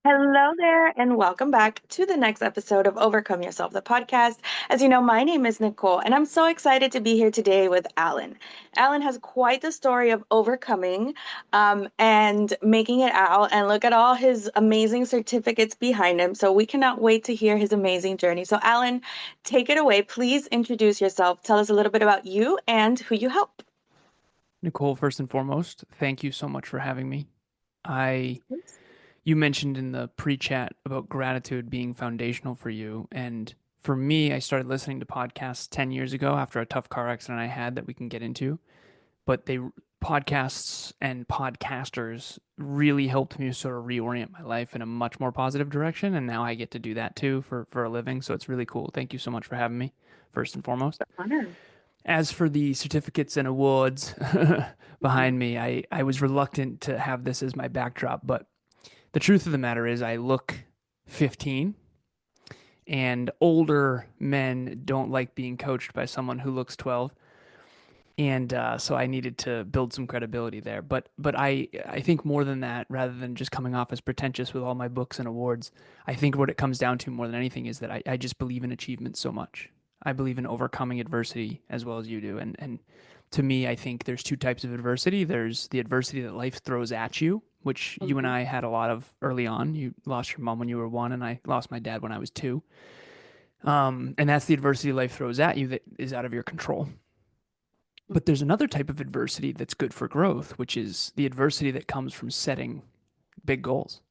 Hello there, and welcome back to the next episode of Overcome Yourself, the podcast. As you know, my name is Nicole, and I'm so excited to be here today with Alan. Alan has quite the story of overcoming and making it out, and look at all his amazing certificates behind him. So we cannot wait to hear his amazing journey. So, Alan, take it away. Please introduce yourself. Tell us a little bit about you and who you help. Nicole, first and foremost, thank you so much for having me. I You mentioned in the pre-chat about gratitude being foundational for you, and for me, I started listening to podcasts 10 years ago after a tough car accident I had that we can get into, but they podcasts and podcasters really helped me sort of reorient my life in a much more positive direction, and now I get to do that too for a living, so it's really cool. Thank you so much for having me, first and foremost. Honor. As for the certificates and awards behind me, I was reluctant to have this as my backdrop, but the truth of the matter is I look 15, and older men don't like being coached by someone who looks 12. And so I needed to build some credibility there. But I think more than that, rather than just coming off as pretentious with all my books and awards, I think what it comes down to more than anything is that I just believe in achievement so much. I believe in overcoming adversity as well as you do. And to me, I think there's two types of adversity. There's the adversity that life throws at you, which you and Mhm. I had a lot of early on. You lost your mom when you were 1, and I lost my dad when I was 2. And that's the adversity life throws at you that is out of your control. But there's another type of adversity that's good for growth, which is the adversity that comes from setting big goals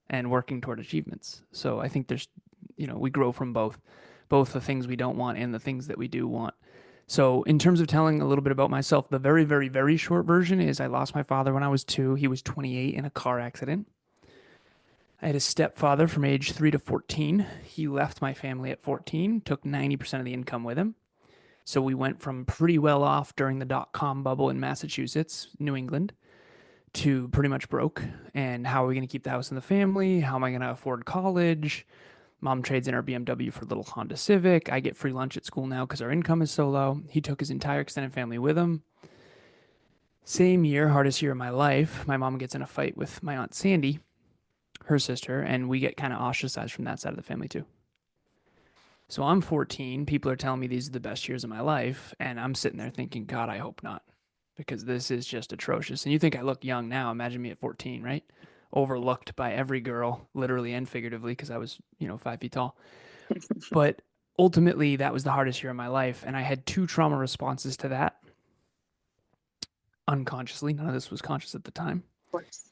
and working toward achievements. So I think we grow from both the things we don't want and the things that we do want. So, in terms of telling a little bit about myself, the very, very, very short version is I lost my father when I was 2. He was 28 in a car accident. I had a stepfather from age 3 to 14. He left my family at 14, took 90% of the income with him. So we went from pretty well off during the dot-com bubble in Massachusetts, New England, to pretty much broke. And how are we going to keep the house in the family? How am I going to afford college? Mom trades in our BMW for a little Honda Civic. I get free lunch at school now because our income is so low. He took his entire extended family with him. Same year, hardest year of my life, my mom gets in a fight with my Aunt Sandy, her sister, and we get kind of ostracized from that side of the family too. So I'm 14. People are telling me these are the best years of my life. And I'm sitting there thinking, God, I hope not, because this is just atrocious. And you think I look young now. Imagine me at 14, right? Overlooked by every girl, literally and figuratively, because I was, 5 feet tall. But ultimately, that was the hardest year of my life. And I had two trauma responses to that unconsciously. None of this was conscious at the time. Of course.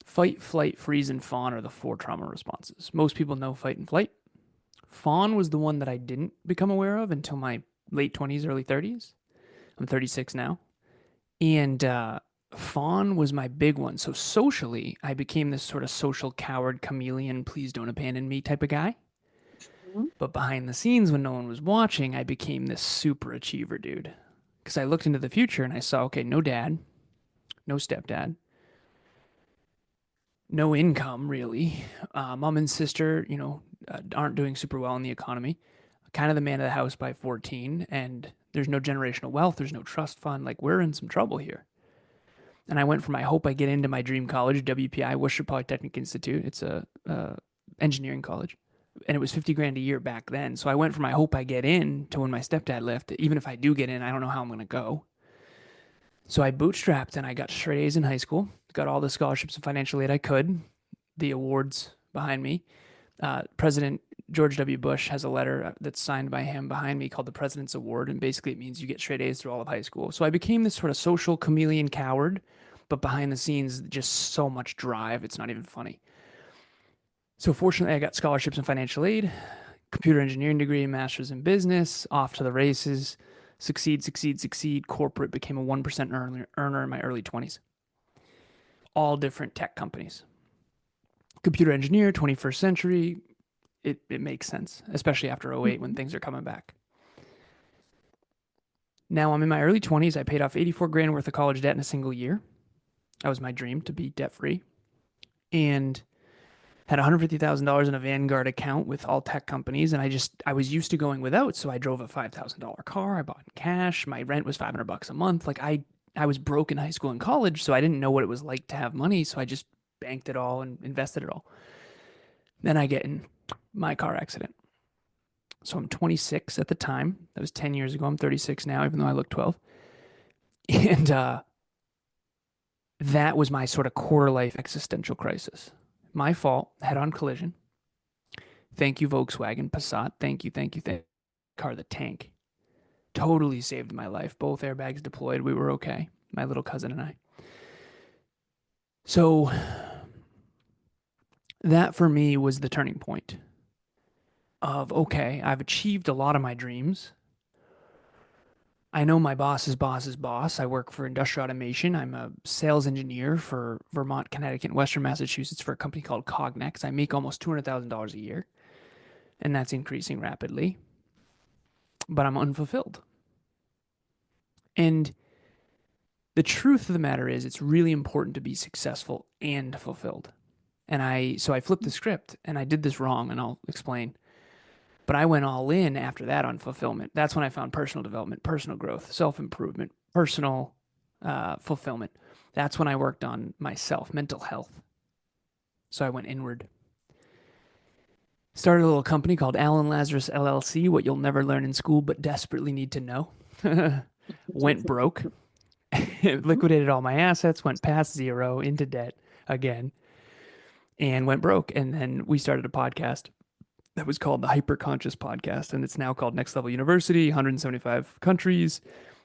Fight, flight, freeze, and fawn are the four trauma responses. Most people know fight and flight. Fawn was the one that I didn't become aware of until my late 20s, early 30s. I'm 36 now. And fawn was my big one. So socially, I became this sort of social coward, chameleon, please don't abandon me type of guy. Mhm. But behind the scenes, when no one was watching, I became this super achiever dude. Because I looked into the future and I saw, okay, no dad, no stepdad, no income really. Mom and sister, aren't doing super well in the economy. Kind of the man of the house by 14, and there's no generational wealth, there's no trust fund. Like, we're in some trouble here. And I went from I hope I get into my dream college, WPI, Worcester Polytechnic Institute. It's a engineering college, and it was 50 grand a year back then. So I went from I hope I get in to when my stepdad left. Even if I do get in, I don't know how I'm going to go. So I bootstrapped and I got straight A's in high school, got all the scholarships and financial aid I could, the awards behind me. President George W. Bush has a letter that's signed by him behind me called the President's Award, and basically it means you get straight A's through all of high school. So I became this sort of social chameleon coward, but behind the scenes, just so much drive, it's not even funny. So fortunately, I got scholarships and financial aid, computer engineering degree, master's in business, off to the races, succeed, succeed, succeed. Corporate became a 1% earner in my early 20s. All different tech companies. Computer engineer, 21st century, it makes sense, especially after '08 when Mhm. things are coming back. Now I'm in my early 20s. I paid off 84 grand worth of college debt in a single year. That was my dream, to be debt free. And had $150,000 in a Vanguard account with all tech companies. And I was used to going without. So I drove a $5,000 car. I bought in cash. My rent was 500 bucks a month. I was broke in high school and college. So I didn't know what it was like to have money. So I just banked it all and invested it all. Then I get in my car accident. So I'm 26 at the time. That was 10 years ago. I'm 36 now, even though I look 12. And that was my sort of quarter life existential crisis. My fault, head on collision. Thank you, Volkswagen Passat. Thank you, thank you, thank you. Car, the tank. Totally saved my life. Both airbags deployed. We were okay. My little cousin and I. So that for me was the turning point of okay, I've achieved a lot of my dreams. I know my boss's boss's boss. I work for industrial automation. I'm a sales engineer for Vermont, Connecticut, and Western Massachusetts for a company called Cognex. I make almost $200,000 a year, and that's increasing rapidly, but I'm unfulfilled. And the truth of the matter is, it's really important to be successful and fulfilled. And I flipped the script and I did this wrong, and I'll explain. But I went all in after that on fulfillment. That's when I found personal development, personal growth, self improvement, personal fulfillment. That's when I worked on myself, mental health. So I went inward. Started a little company called Alan Lazarus LLC, what you'll never learn in school but desperately need to know. Went broke, liquidated all my assets, went past zero, into debt again, and went broke. And then we started a podcast that was called the Hyperconscious Podcast, and it's now called Next Level University. 175 countries,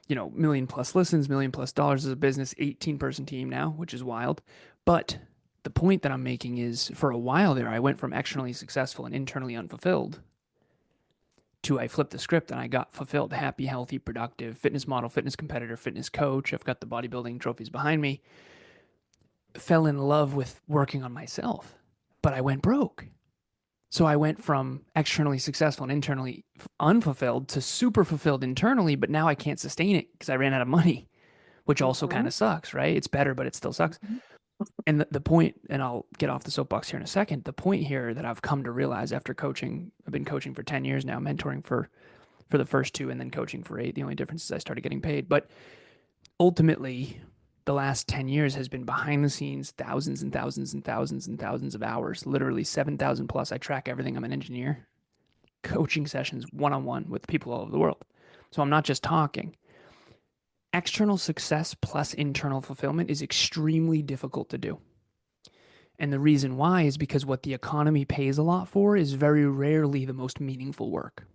million plus listens, million plus dollars as a business, 18-person team now, which is wild. But the point that I'm making is, for a while there, I went from externally successful and internally unfulfilled to I flipped the script and I got fulfilled, happy, healthy, productive, fitness model, fitness competitor, fitness coach. I've got the bodybuilding trophies behind me. Fell in love with working on myself, but I went broke. So I went from externally successful and internally unfulfilled to super fulfilled internally, but now I can't sustain it because I ran out of money, which also kind Mhm. of sucks, right? It's better, but it still sucks. And the point, and I'll get off the soapbox here in a second, the point here that I've come to realize after coaching, I've been coaching for 10 years now, mentoring for the first two, and then coaching for 8. The only difference is I started getting paid. But ultimately, the last 10 years has been behind the scenes, thousands and thousands and thousands and thousands of hours, literally 7,000 plus. I track everything. I'm an engineer, coaching sessions one on one with people all over the world. So I'm not just talking. External success plus internal fulfillment is extremely difficult to do. And the reason why is because what the economy pays a lot for is very rarely the most meaningful work.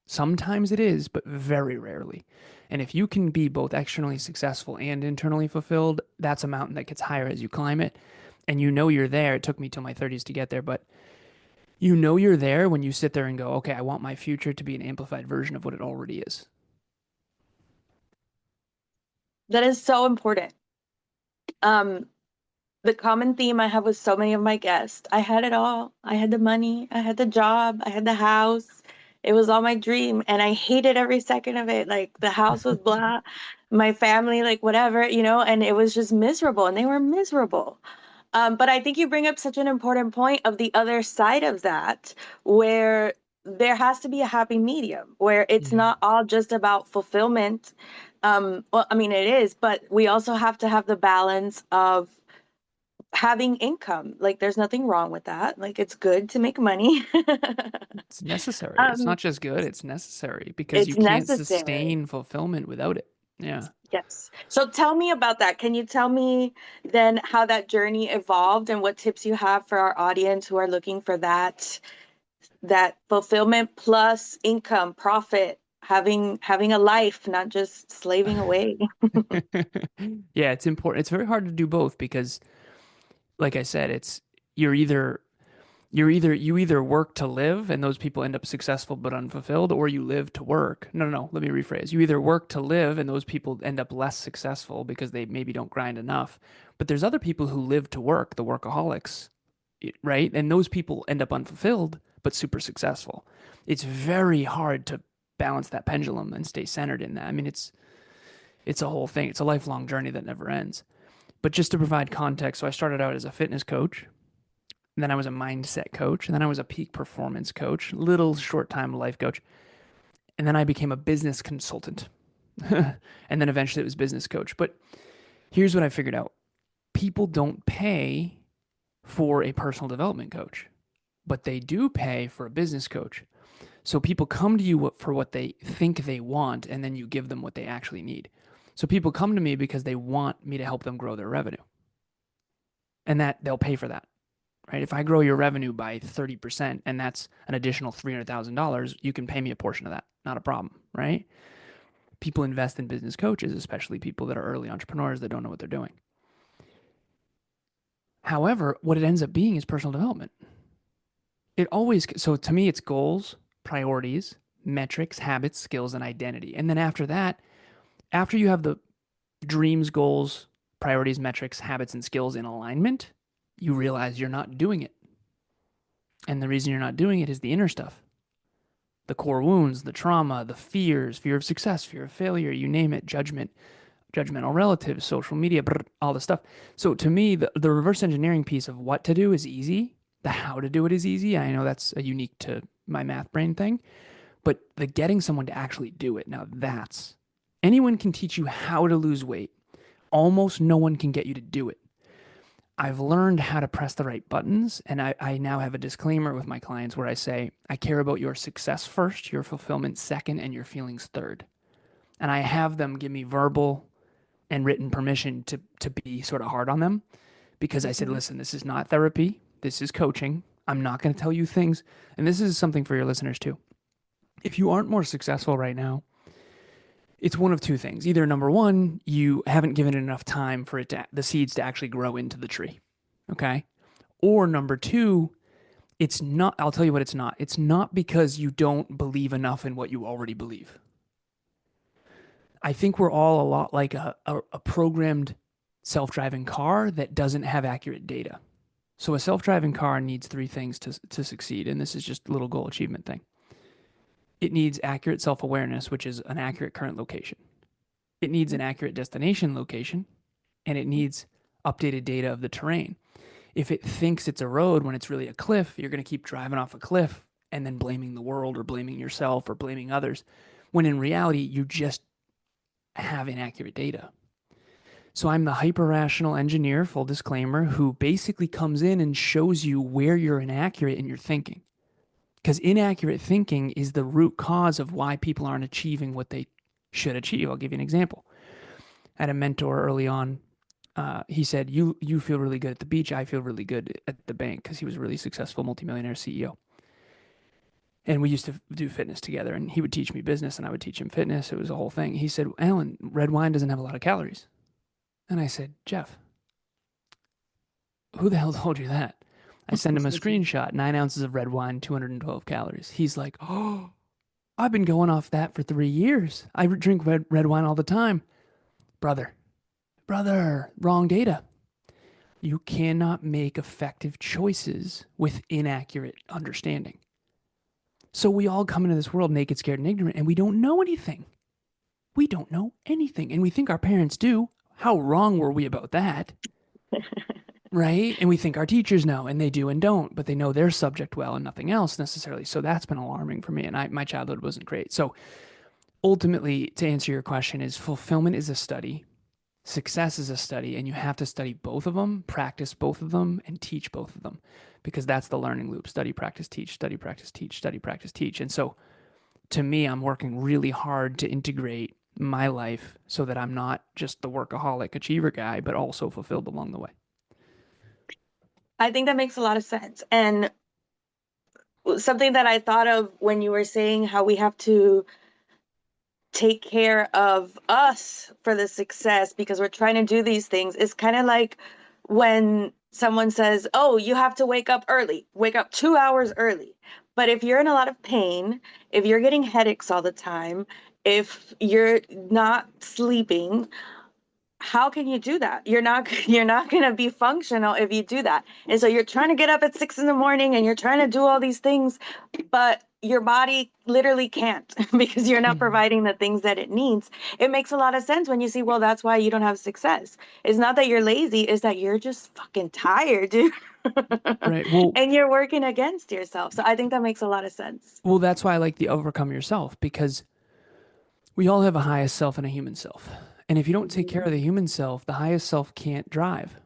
Sometimes it is, but very rarely. And if you can be both externally successful and internally fulfilled, that's a mountain that gets higher as you climb it. And you know you're there. It took me till my 30s to get there, but you know you're there when you sit there and go, okay, I want my future to be an amplified version of what it already is. That is so important. Um, the common theme I have with so many of my guests, I had it all. I had the money, I had the job, I had the house. It was all my dream, and I hated every second of it. Like the house was blah, my family, like whatever, and it was just miserable, and they were miserable. But I think you bring up such an important point of the other side of that, where there has to be a happy medium, where it's Yeah. not all just about fulfillment. Well, I mean, it is, but we also have to have the balance of having income. Like, there's nothing wrong with that. Like, it's good to make money. It's necessary. It's um, not just good, it's necessary because you it's can't necessary. sustain fulfillment without it. Yeah. Yes. So tell me about that. Can you tell me then how that journey evolved and what tips you have for our audience who are looking for that fulfillment plus income, profit, having a life, not just slaving away. Yeah, it's important. It's very hard to do both because, like I said, it's you're either you either work to live and those people end up successful but unfulfilled, or you live to work. No, no, no. Let me rephrase. You either work to live and those people end up less successful because they maybe don't grind enough. But there's other people who live to work, the workaholics, right? And those people end up unfulfilled but super successful. It's very hard to balance that pendulum and stay centered in that. I mean, it's a whole thing. It's a lifelong journey that never ends. But just to provide context, so I started out as a fitness coach, and then I was a mindset coach, and then I was a peak performance coach, little short time life coach, and then I became a business consultant. And then eventually it was business coach. But here's what I figured out. People don't pay for a personal development coach, but they do pay for a business coach. So people come to you for what they think they want, and then you give them what they actually need. So people come to me because they want me to help them grow their revenue, and that they'll pay for that. Right? If I grow your revenue by 30% and that's an additional $300,000, you can pay me a portion of that. Not a problem, right? People invest in business coaches, especially people that are early entrepreneurs that don't know what they're doing. However, what it ends up being is personal development. It always, so to me, it's goals, priorities, metrics, habits, skills, and identity. And then after that, after you have the dreams, goals, priorities, metrics, habits, and skills in alignment, you realize you're not doing it. And the reason you're not doing it is the inner stuff, the core wounds, the trauma, the fears, fear of success, fear of failure, you name it, judgment, judgmental relatives, social media, all the stuff. So to me, the reverse engineering piece of what to do is easy. The how to do it is easy. I know that's a unique to my math brain thing, but the getting someone to actually do it, now that's anyone can teach you how to lose weight. Almost no one can get you to do it. I've learned how to press the right buttons, and I now have a disclaimer with my clients where I say, I care about your success first, your fulfillment second, and your feelings third. And I have them give me verbal and written permission to be sort of hard on them because I said, Mhm. listen, this is not therapy. This is coaching. I'm not going to tell you things. And this is something for your listeners too. If you aren't more successful right now, it's one of two things. Either number one, you haven't given it enough time for it to, the seeds to actually grow into the tree. Okay. Or number two, it's not, I'll tell you what it's not. It's not because you don't believe enough in what you already believe. I think we're all a lot like a programmed self driving car that doesn't have accurate data. So a self driving car needs three things to succeed. And this is just a little goal achievement thing. It needs accurate self awareness, which is an accurate current location. It needs an accurate destination location, and it needs updated data of the terrain. If it thinks it's a road when it's really a cliff, you're going to keep driving off a cliff and then blaming the world or blaming yourself or blaming others, when in reality, you just have inaccurate data. So I'm the hyper rational engineer, full disclaimer, who basically comes in and shows you where you're inaccurate in your thinking. Because inaccurate thinking is the root cause of why people aren't achieving what they should achieve. I'll give you an example. I had a mentor early on. He said, "You feel really good at the beach. I feel really good at the bank," because he was a really successful multimillionaire CEO. And we used to do fitness together. And he would teach me business, and I would teach him fitness. It was a whole thing. He said, "Alan, red wine doesn't have a lot of calories." And I said, "Jeff, who the hell told you that?" I send him a screenshot: 9 ounces of red wine, 212 calories. He's like, "Oh, I've been going off that for 3 years. I drink red wine all the time." Brother, brother, wrong data. You cannot make effective choices with inaccurate understanding. So we all come into this world naked, scared, and ignorant, and we don't know anything. We don't know anything. And we think our parents do. How wrong were we about that? Right? And we think our teachers know, and they do and don't, but they know their subject well and nothing else necessarily. So that's been alarming for me. And my childhood wasn't great. So ultimately, to answer your question, is fulfillment is a study. Success is a study, and you have to study both of them, practice both of them, and teach both of them, because that's the learning loop: study, practice, teach, study, practice, teach, study, practice, teach. And so to me, I'm working really hard to integrate my life so that I'm not just the workaholic achiever guy, but also fulfilled along the way. I think that makes a lot of sense. And something that I thought of when you were saying how we have to take care of us for the success because we're trying to do these things is kind of like when someone says, "Oh, you have to wake up early, wake up 2 hours early." But if you're in a lot of pain, if you're getting headaches all the time, if you're not sleeping, how can you do that? You're not going to be functional if you do that. And so you're trying to get up at 6 in the morning and you're trying to do all these things, but your body literally can't because you're not Mhm. providing the things that it needs. It makes a lot of sense when you see, well, that's why you don't have success. It's not that you're lazy, it's that you're just fucking tired, dude. Right. Well, And you're working against yourself. So I think that makes a lot of sense. that's why I like the overcome yourself, because we all have a highest self and a human self. And if you don't take care Hmm. of the human self, the highest self can't drive.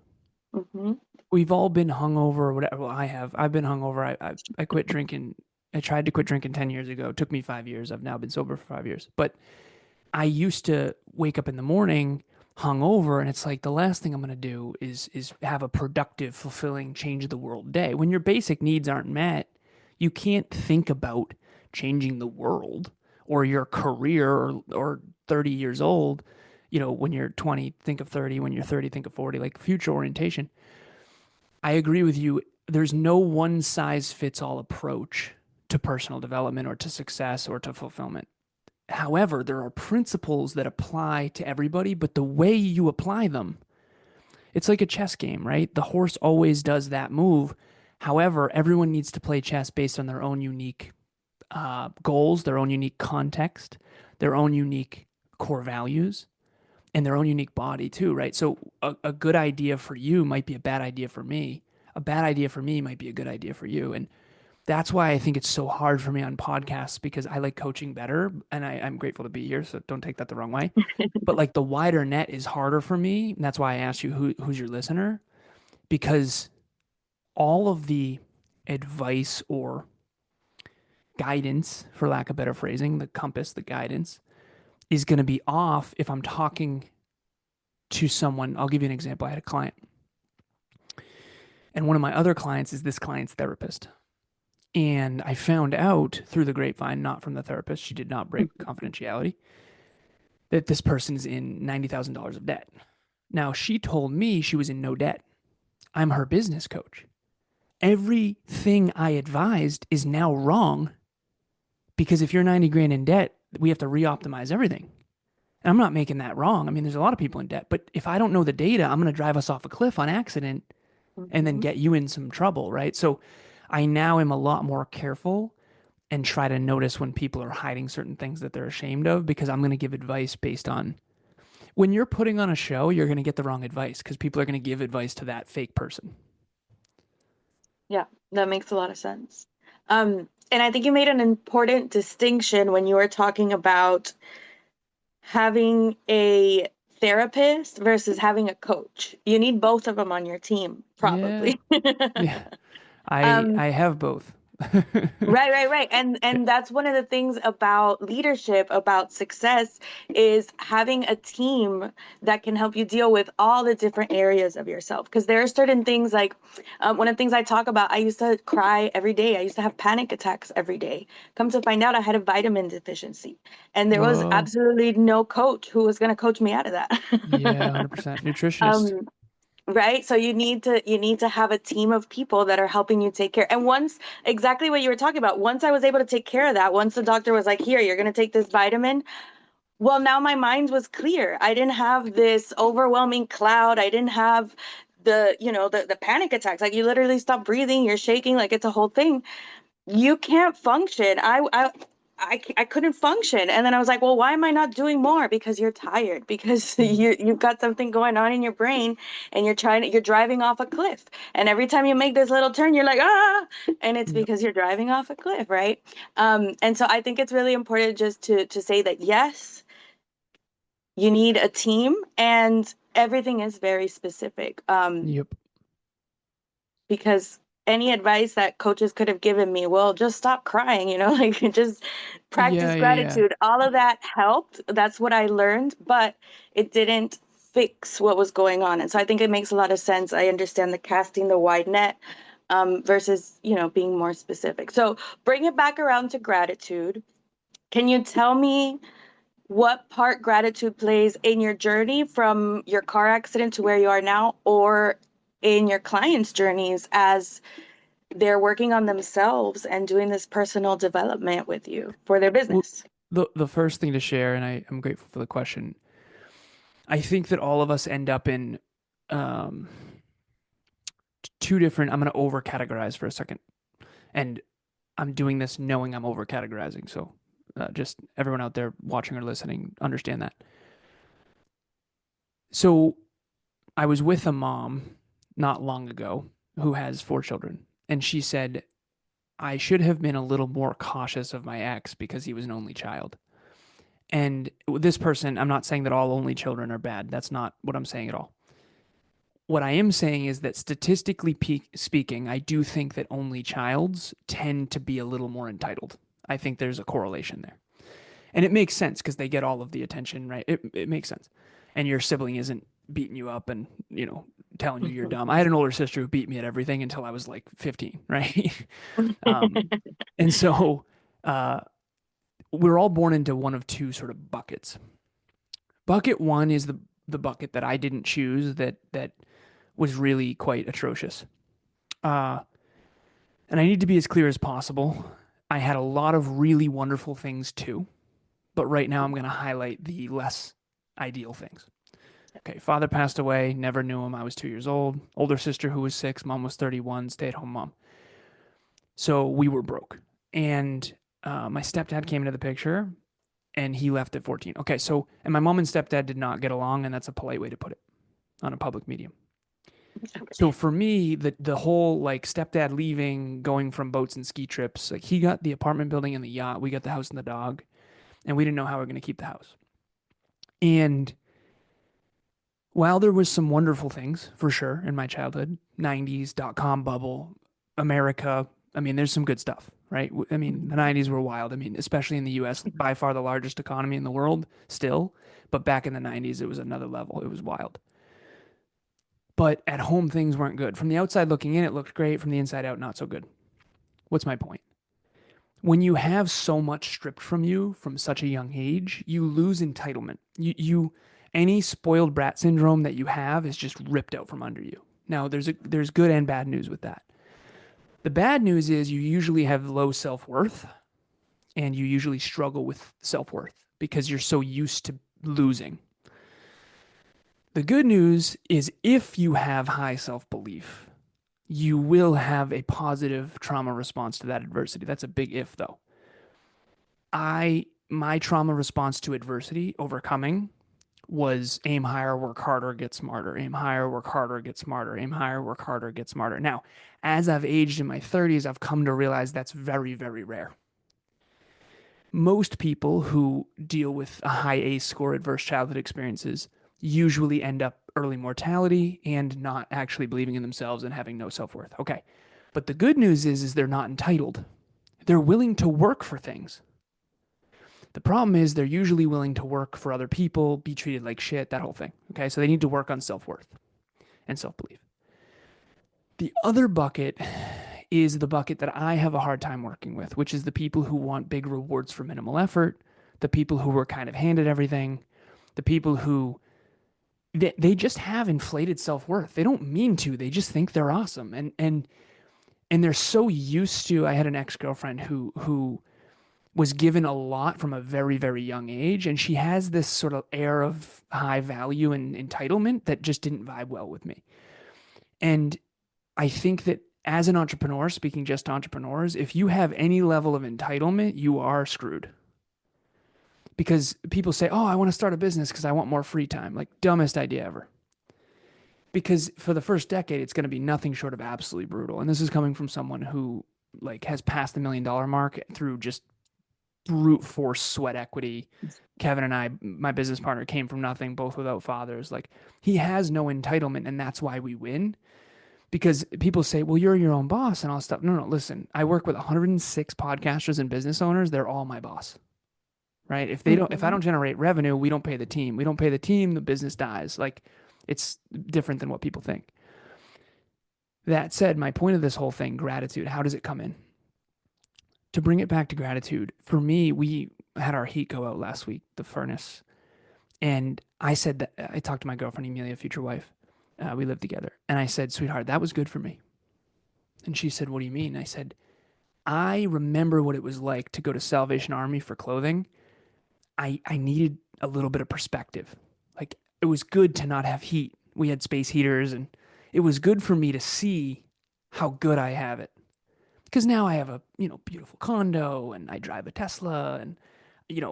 Hmm. we've all been hungover or whatever. Well, I have. I've been hungover. I quit drinking. I tried to quit drinking 10 years ago. It took me 5 years. I've now been sober for 5 years. But I used to wake up in the morning hungover, and it's like the last thing I'm going to do is have a productive, fulfilling, change the world day. When your basic needs aren't met, you can't think about changing the world or your career or 30 years old. When you're 20, think of 30. When you're 30, think of 40, like future orientation. I agree with you. There's no one size fits all approach to personal development or to success or to fulfillment. However, there are principles that apply to everybody, but the way you apply them, it's like a chess game, right? The horse always does that move. However, everyone needs to play chess based on their own unique goals, their own unique context, their own unique core values, and their own unique body, too, right? So, a good idea for you might be a bad idea for me. A bad idea for me might be a good idea for you. And that's why I think it's so hard for me on podcasts because I like coaching better and I'm grateful to be here. So don't take that the wrong way. But like the wider net is harder for me. And that's why I asked you who's your listener, because all of the advice or guidance, for lack of better phrasing, the compass, the guidance is going to be off if I'm talking to someone. I'll give you an example. I had a client, and one of my other clients is this client's therapist. And I found out through the grapevine, not from the therapist, she did not break confidentiality, that this person's in $90,000 of debt. Now, she told me she was in no debt. I'm her business coach. Everything I advised is now wrong because if you're 90 grand in debt, we have to re-optimize everything. And I'm not making that wrong. I mean, there's a lot of people in debt, but if I don't know the data, I'm going to drive us off a cliff on accident and then Mhm. get you in some trouble, right? So I now am a lot more careful and try to notice when people are hiding certain things that they're ashamed of because I'm going to give advice based on when you're putting on a show, you're going to get the wrong advice because people are going to give advice to that fake person. Yeah, that makes a lot of sense. And I think you made an important distinction when you were talking about having a therapist versus having a coach. You need both of them on your team, Yeah. probably. Yeah. I Um, I have both. Right, right, right. And that's one of the things about leadership, about success, is having a team that can help you deal with all the different areas of yourself. Because there are certain things like one of the things I talk about, I used to cry every day. I used to have panic attacks every day. Come to find out, I had a vitamin deficiency, and there was Whoa. absolutely no coach who was going to coach me out of that. Yeah, 100%. Nutritionist. Um, Right? So you need to have a team of people that are helping you take care. And once exactly what you were talking about, once I was able to take care of that, once the doctor was like, "Here, you're going to take this vitamin." Well, now my mind was clear. I didn't have this overwhelming cloud. I didn't have the panic attacks. Like you literally stop breathing, you're shaking, like it's a whole thing. You can't function. I couldn't function. And then I was like, well, why am I not doing more? Because you're tired, because Mhm. you've got something going on in your brain and you're driving off a cliff. And every time you make this little turn, you're like, ah, and it's Yep. because you're driving off a cliff, right? And so I think it's really important just to say that yes, you need a team and everything is very specific. Yep. Because any advice that coaches could have given me, well, just stop crying, like just Yeah, practice yeah, yeah. gratitude. All of that helped. That's what I learned, but it didn't fix what was going on. And so I think it makes a lot of sense. I understand the casting the wide net versus, being more specific. So bring it back around to gratitude. Can you tell me what part gratitude plays in your journey from your car accident to where you are now, or in your clients' journeys as they're working on themselves and doing this personal development with you for their Well, business? the first thing to share, and I'm grateful for the question. I think that all of us end up in um, two different. I'm going to over categorize for a second, and I'm doing this knowing I'm over categorizing. So, just everyone out there watching or listening, understand that. So, I was with a mom not long ago who has 4 children, and she said I should have been a little more cautious of my ex because he was an only child. And this person, I'm not saying that all only children are bad. That's not what I'm saying at all. What I am saying is that statistically speaking, I do think that only childs tend to be a little more entitled. I think there's a correlation there. And it makes sense because they get all of the attention, right? It makes sense. And your sibling isn't beating you up and, telling you you're dumb. I had an older sister who beat me at everything until I was like 15, right? um, and so uh, we're all born into one of two sort of buckets. Bucket one is the bucket that I didn't choose that was really quite atrocious. Uh, and I need to be as clear as possible. I had a lot of really wonderful things too, but right now I'm going to highlight the less ideal things. Okay, father passed away, never knew him. I was 2 years old. Older sister who was 6, mom was 31, stay at home mom. So we were broke. And my stepdad came into the picture and he left at 14. Okay, so, and my mom and stepdad did not get along, and that's a polite way to put it on a public medium. So for me, the whole like stepdad leaving, going from boats and ski trips, like he got the apartment building and the yacht, we got the house and the dog, and we didn't know how we were going to keep the house. And while there was some wonderful things for sure in my childhood, 90s, dot-com bubble, America, I mean, there's some good stuff, right? I mean, the 90s were wild. I mean, especially in the US, by far the largest economy in the world still. But back in the 90s, it was another level. It was wild. But at home, things weren't good. From the outside looking in, it looked great. From the inside out, not so good. What's my point? When you have so much stripped from you from such a young age, you lose entitlement. Any spoiled brat syndrome that you have is just ripped out from under you. Now, there's good and bad news with that. The bad news is you usually have low self-worth and you usually struggle with self-worth because you're so used to losing. The good news is if you have high self-belief, you will have a positive trauma response to that adversity. That's a big if though. My trauma response to adversity, overcoming, was aim higher, work harder, get smarter. Aim higher, work harder, get smarter. Aim higher, work harder, get smarter. Now, as I've aged in my 30s, I've come to realize that's very, very rare. Most people who deal with a high ACE score adverse childhood experiences usually end up early mortality and not actually believing in themselves and having no self-worth. Okay. But the good news is they're not entitled. They're willing to work for things. The problem is they're usually willing to work for other people, be treated like shit, that whole thing. Okay, so they need to work on self-worth and self-belief. The other bucket is the bucket that I have a hard time working with, which is the people who want big rewards for minimal effort, the people who were kind of handed everything, the people who they just have inflated self-worth. They don't mean to, they just think they're awesome. And they're so used to, I had an ex-girlfriend who was given a lot from a very, very young age. And she has this sort of air of high value and entitlement that just didn't vibe well with me. And I think that as an entrepreneur, speaking just to entrepreneurs, if you have any level of entitlement, you are screwed. Because people say, oh, I want to start a business because I want more free time. Like, dumbest idea ever. Because for the first decade, it's going to be nothing short of absolutely brutal. And this is coming from someone who like has passed the $1 million mark through just brute force sweat equity. Kevin and I, my business partner, came from nothing, both without fathers. Like, he has no entitlement, and that's why we win. Because people say, well, you're your own boss and all stuff. No, listen, I work with 106 podcasters and business owners. They're all my boss, right? If I don't generate revenue, we don't pay the team. We don't pay the team, the business dies. Like, it's different than what people think. That said, my point of this whole thing, gratitude, how does it come in? To bring it back to gratitude, for me, we had our heat go out last week, the furnace. And I said that I talked to my girlfriend, Emilia, future wife. We lived together. And I said, sweetheart, that was good for me. And she said, what do you mean? I said, I remember what it was like to go to Salvation Army for clothing. I needed a little bit of perspective. Like, it was good to not have heat. We had space heaters, and it was good for me to see how good I have it. Because now I have a, beautiful condo, and I drive a Tesla, and,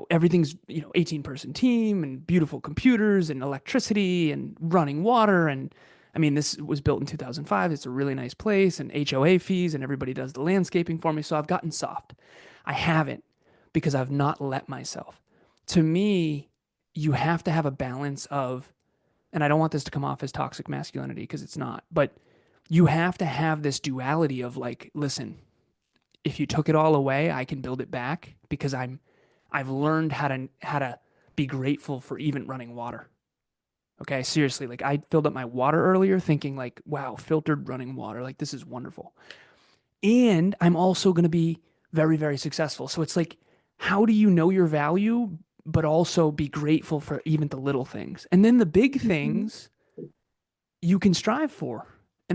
everything's, 18-person team and beautiful computers and electricity and running water. And I mean, this was built in 2005. It's a really nice place, and HOA fees, and everybody does the landscaping for me. So I've gotten soft. I haven't, because I've not let myself. To me, you have to have a balance of and I don't want this to come off as toxic masculinity because it's not, but you have to have this duality of like, listen, if you took it all away, I can build it back because I've learned how to be grateful for even running water. Okay, seriously, like I filled up my water earlier thinking like, wow, filtered running water, like this is wonderful. And I'm also going to be very, very successful. So it's like, how do you know your value, but also be grateful for even the little things? And then the big Mhm. things you can strive for.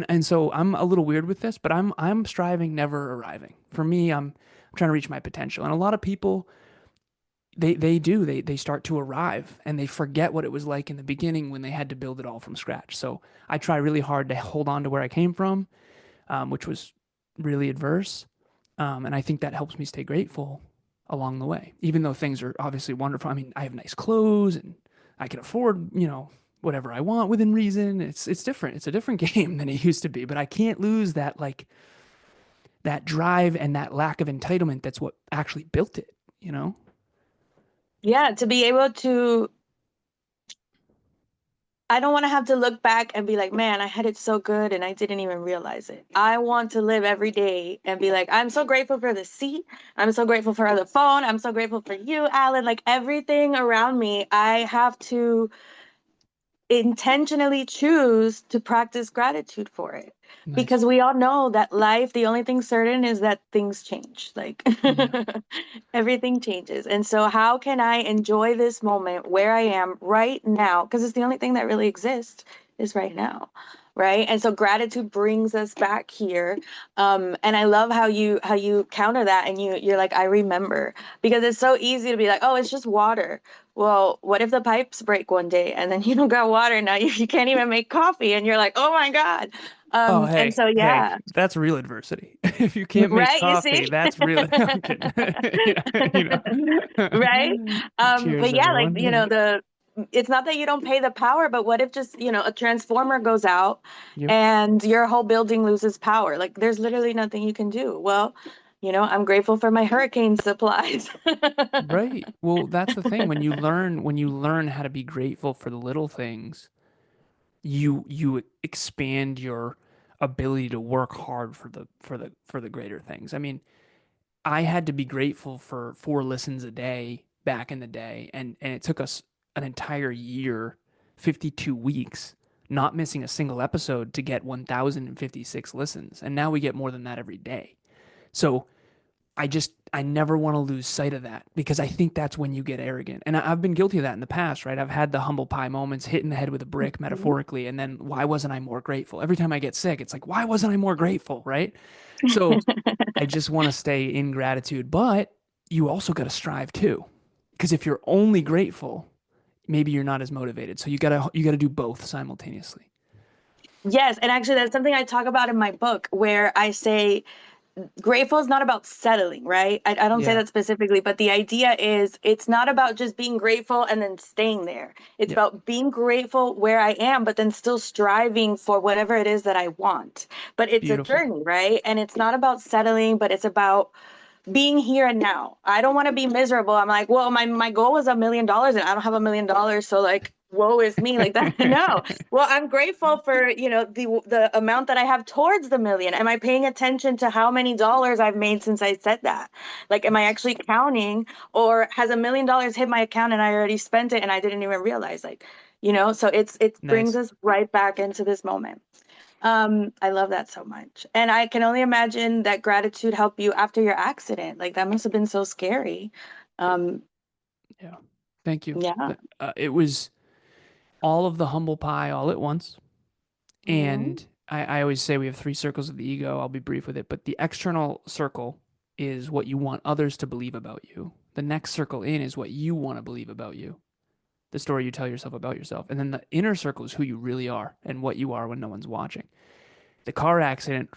And so I'm a little weird with this, but I'm striving, never arriving. For me, I'm trying to reach my potential. And a lot of people they start to arrive and they forget what it was like in the beginning when they had to build it all from scratch. So I try really hard to hold on to where I came from, which was really adverse. And I think that helps me stay grateful along the way, even though things are obviously wonderful. I mean, I have nice clothes and I can afford, whatever I want within reason. It's different. It's a different game than it used to be, but I can't lose that like that drive and that lack of entitlement. That's what actually built it, you know? Yeah, to be able to, I don't want to have to look back and be like, man, I had it so good and I didn't even realize it. I want to live every day and be like, I'm so grateful for the seat. I'm so grateful for the phone. I'm so grateful for you, Alan. Like everything around me, I have to intentionally choose to practice gratitude for it. Nice. Because we all know that life, the only thing certain is that things change. Like Yeah. everything changes. And so, how can I enjoy this moment where I am right now? Because it's the only thing that really exists is right now. Right. And so gratitude brings us back here. And I love how you counter that and you're like, I remember, because it's so easy to be like, oh, it's just water. Well, what if the pipes break one day and then you don't got water? Now you can't even make coffee and you're like, oh my God. Oh, And hey, so, hey, yeah, that's real adversity. If you can't make right. You coffee, see? that's real. I'm kidding. Yeah, Right. Cheers, But yeah, like, everyone. Yeah. it's not that you don't pay the power, but what if just, a transformer goes out Yep. and your whole building loses power? Like, there's literally nothing you can do. Well, I'm grateful for my hurricane supplies. Right. Well, that's the thing. When you learn how to be grateful for the little things, you expand your ability to work hard for the greater things. I mean, I had to be grateful for 4 listens a day back in the day, and it took us an entire year, 52 weeks, not missing a single episode to get 1,056 listens. And now we get more than that every day. So I never want to lose sight of that because I think that's when you get arrogant. And I've been guilty of that in the past, right? I've had the humble pie moments, hitting the head with a brick Mhm. metaphorically, and then why wasn't I more grateful? Every time I get sick, it's like, why wasn't I more grateful, right? So I just want to stay in gratitude, but you also got to strive too. Because if you're only grateful, maybe you're not as motivated. So you got to do both simultaneously. Yes, and actually that's something I talk about in my book where I say grateful is not about settling, right? I don't say Yeah. that specifically, but the idea is it's not about just being grateful and then staying there. It's Yep. about being grateful where I am, but then still striving for whatever it is that I want. But it's a Beautiful. journey, right? And it's not about settling, but it's about being here and now. I don't want to be miserable. I'm like, well, my goal was $1 million and I don't have $1 million. So like, woe is me like that. No. Well, I'm grateful for, the amount that I have towards the million. Am I paying attention to how many dollars I've made since I said that? Like, am I Nice. actually counting, or has $1 million hit my account and I already spent it and I didn't even realize, like, so it brings Nice. us right back into this moment. I love that so much. And I can only imagine that gratitude helped you after your accident. Like that must have been so scary. Um, Yeah. Thank you. yeah. It was all of the humble pie all at once. Hmm. And I always say we have 3 circles of the ego. I'll be brief with it. But the external circle is what you want others to believe about you. The next circle in is what you want to believe about you, the story you tell yourself about yourself. And then the inner circle is who you really are and what you are when no one's watching. The car accident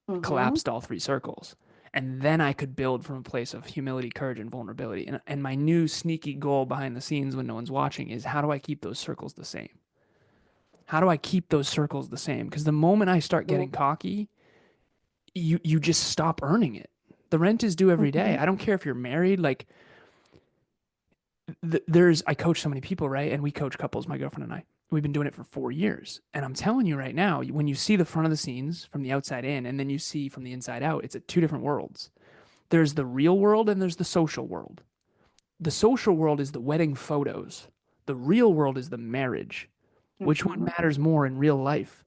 Hmm. collapsed all 3 circles. And then I could build from a place of humility, courage, and vulnerability. And my new sneaky goal behind the scenes when no one's watching is how do I keep those circles the same? How do I keep those circles the same? Because the moment I start getting cocky, you just stop earning it. The rent is due every day. Hmm. I don't care if you're married. Like there's I coach so many people, right? And we coach couples, my girlfriend and I. we've been doing it for 4 years. And I'm telling you right now, when you see the front of the scenes from the outside in and then you see from the inside out, it's at two different worlds. There's the real world and there's the social world. The social world is the wedding photos. The real world is the marriage. Which one Hmm. matters more in real life,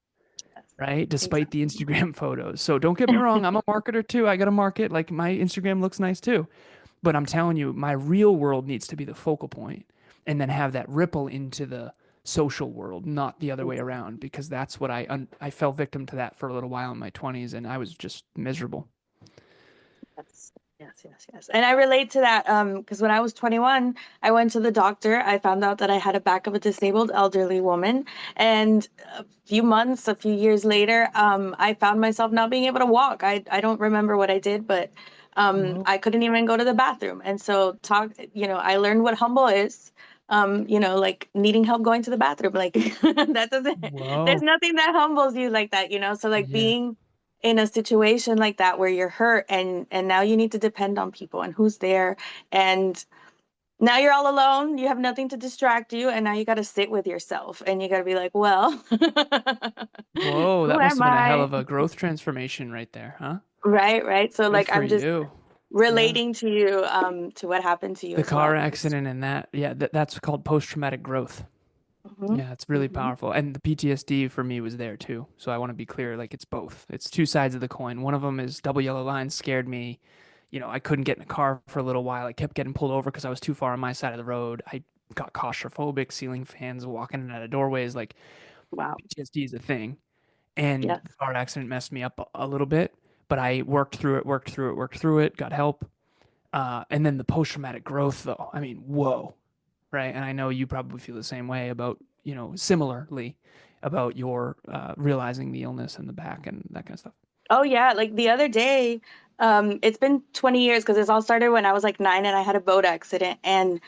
Yes, right? Despite the exactly. Instagram photos. So don't get me wrong, I'm a marketer too. I got to market. Like my Instagram looks nice too. But I'm telling you, my real world needs to be the focal point and then have that ripple into the social world, not the other way around, because that's what I fell victim to that for a little while in my 20s and I was just miserable. Yes, yes, yes, yes. And I relate to that because when I was 21, I went to the doctor. I found out that I had a back of a disabled elderly woman. And a few months, a few years later, I found myself not being able to walk. I don't remember what I did, but Whoa. I couldn't even go to the bathroom. And so I learned what humble is. Like needing help going to the bathroom. Like that doesn't, there's Whoa. nothing that humbles you like that, you know? So like Yeah. being in a situation like that where you're hurt and now you need to depend on people and who's there, and now you're all alone, you have nothing to distract you, and now you got to sit with yourself and you got to be like, well, Whoa, who that must am have been a hell I? of a growth transformation right there, huh? Right, so Good like for I'm just you. Yeah. relating to you to what happened to you The as well car because accident and that, yeah, that's called post-traumatic growth. hmm Yeah, it's really hmm powerful. And the PTSD for me was there too. So I want to be clear, like it's both. It's two sides of the coin. One of them is double yellow lines scared me. I couldn't get in a car for a little while. I kept getting pulled over because I was too far on my side of the road. I got claustrophobic, ceiling fans, walking in out of doorways. Like wow, PTSD is a thing. And yes. the car accident messed me up a little bit, but I worked through it, worked through it, got help. And then the post traumatic growth, though, I mean, whoa, right? And I know you probably feel the same way about, similarly about your realizing the illness in the back and that kind of stuff. Oh yeah, like the other day, it's been 20 years because this all started when I was like 9 and I had a boat accident, and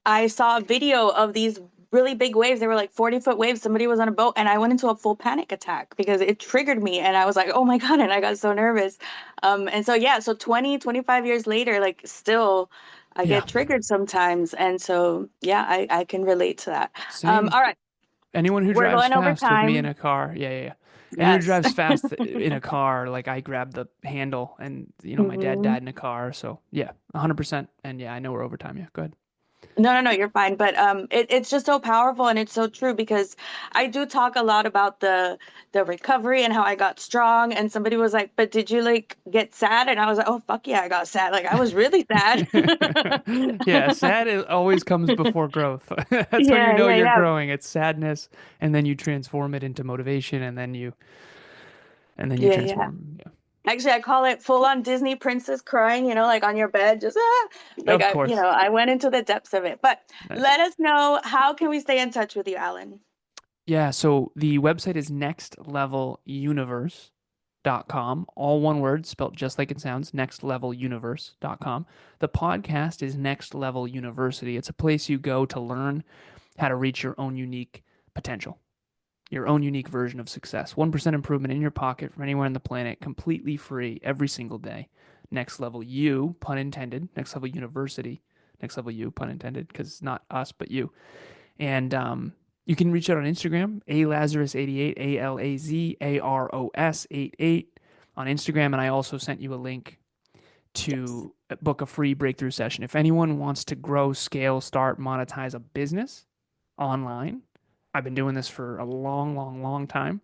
I saw a video of these really big waves. They were like 40-foot waves. Somebody was on a boat, and I went into a full panic attack because it triggered me. And I was like, oh my God. And I got so nervous. And so, yeah, so 20, 25 years later, like still, I Yeah, get triggered sometimes. And so, yeah, I can relate to that. same. All right. Anyone who We're drives going over fast with me in time. a car, yeah, yeah, yeah. Anyone who Yes. drives fast in a car, like I grab the handle, and my dad Mhm. died in a car, so yeah, 100%. And yeah, I know we're over time. Yeah, go ahead. No, you're fine. But it's just so powerful and it's so true because I do talk a lot about the recovery and how I got strong. And somebody was like, "But did you like get sad?" And I was like, "Oh fuck yeah, I got sad. Like I was really sad." Yeah, sad always comes before growth. That's when you Yeah, know yeah, you're yeah, growing. It's sadness, and then you transform it into motivation, and then you yeah, yeah. transform. Yeah, Actually, I call it full on Disney princess crying. Like on your bed, just like of course. I went into the depths of it. But Nice. let us know, how can we stay in touch with you, Alan? Yeah, so the website is nextleveluniverse.com. All one word, spelled just like it sounds, nextleveluniverse.com. The podcast is Next Level University. It's a place you go to learn how to reach your own unique potential, your own unique version of success. 1% improvement in your pocket from anywhere on the planet, completely free every single day. Next Level You, pun intended. Next Level University. Next Level You, pun intended, because it's not us, but you. And you can reach out on Instagram, Lazarus88, Alazars88 on Instagram. And I also sent you a link Yes. to book a free breakthrough session. If anyone wants to grow, scale, start, monetize a business online, I've been doing this for a long, long, long time.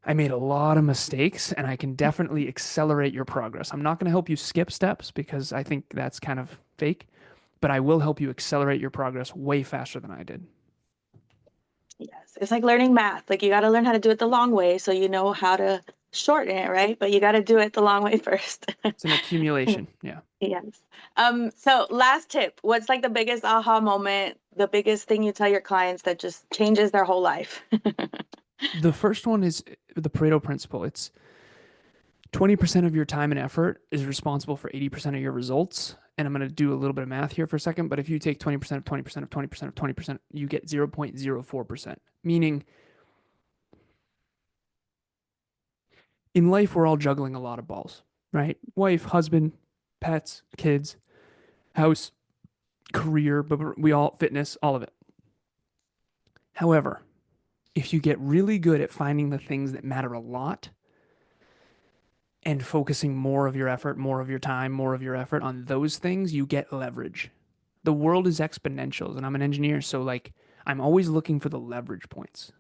I made a lot of mistakes and I can definitely accelerate your progress. I'm not going to help you skip steps because I think that's kind of fake, but I will help you accelerate your progress way faster than I did. Yes, it's like learning math. Like you got to learn how to do it the long way so you know how to shorten it, right? But you got to do it the long way first. It's an accumulation. Yeah. Yes. So last tip, what's like the biggest aha moment, the biggest thing you tell your clients that just changes their whole life? The first one is the Pareto principle. It's 20% of your time and effort is responsible for 80% of your results. And I'm going to do a little bit of math here for a second. But if you take 20% of 20% of 20% of 20%, you get 0.04%. Meaning in life, we're all juggling a lot of balls, right? Wife, husband, pets, kids, house, career, but we all, fitness, all of it. However, if you get really good at finding the things that matter a lot and focusing more of your effort, more of your time, more of your effort on those things, you get leverage. The world is exponentials, and I'm an engineer, so like I'm always looking for the leverage points.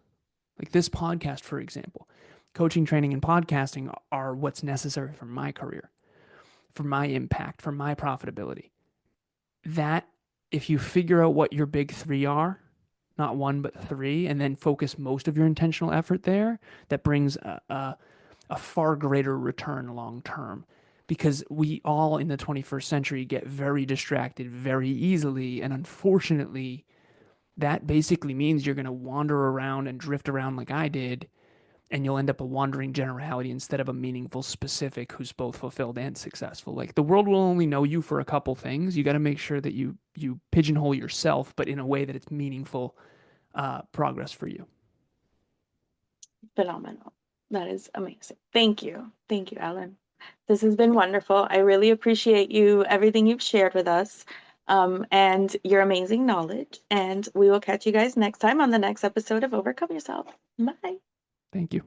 Like this podcast, for example, coaching, training, and podcasting are what's necessary for my career, for my impact, for my profitability. That, if you figure out what your big three are, not one, but three, and then focus most of your intentional effort there, that brings a far greater return long term. Because we all in the 21st century get very distracted very easily. And unfortunately, that basically means you're going to wander around and drift around like I did, and you'll end up a wandering generality instead of a meaningful specific who's both fulfilled and successful. Like the world will only know you for a couple things. You got to make sure that you pigeonhole yourself, but in a way that it's meaningful progress for you. Phenomenal. That is amazing. Thank you. Thank you, Alan. This has been wonderful. I really appreciate you, everything you've shared with us, and your amazing knowledge. And we will catch you guys next time on the next episode of Overcome Yourself. Bye. Thank you.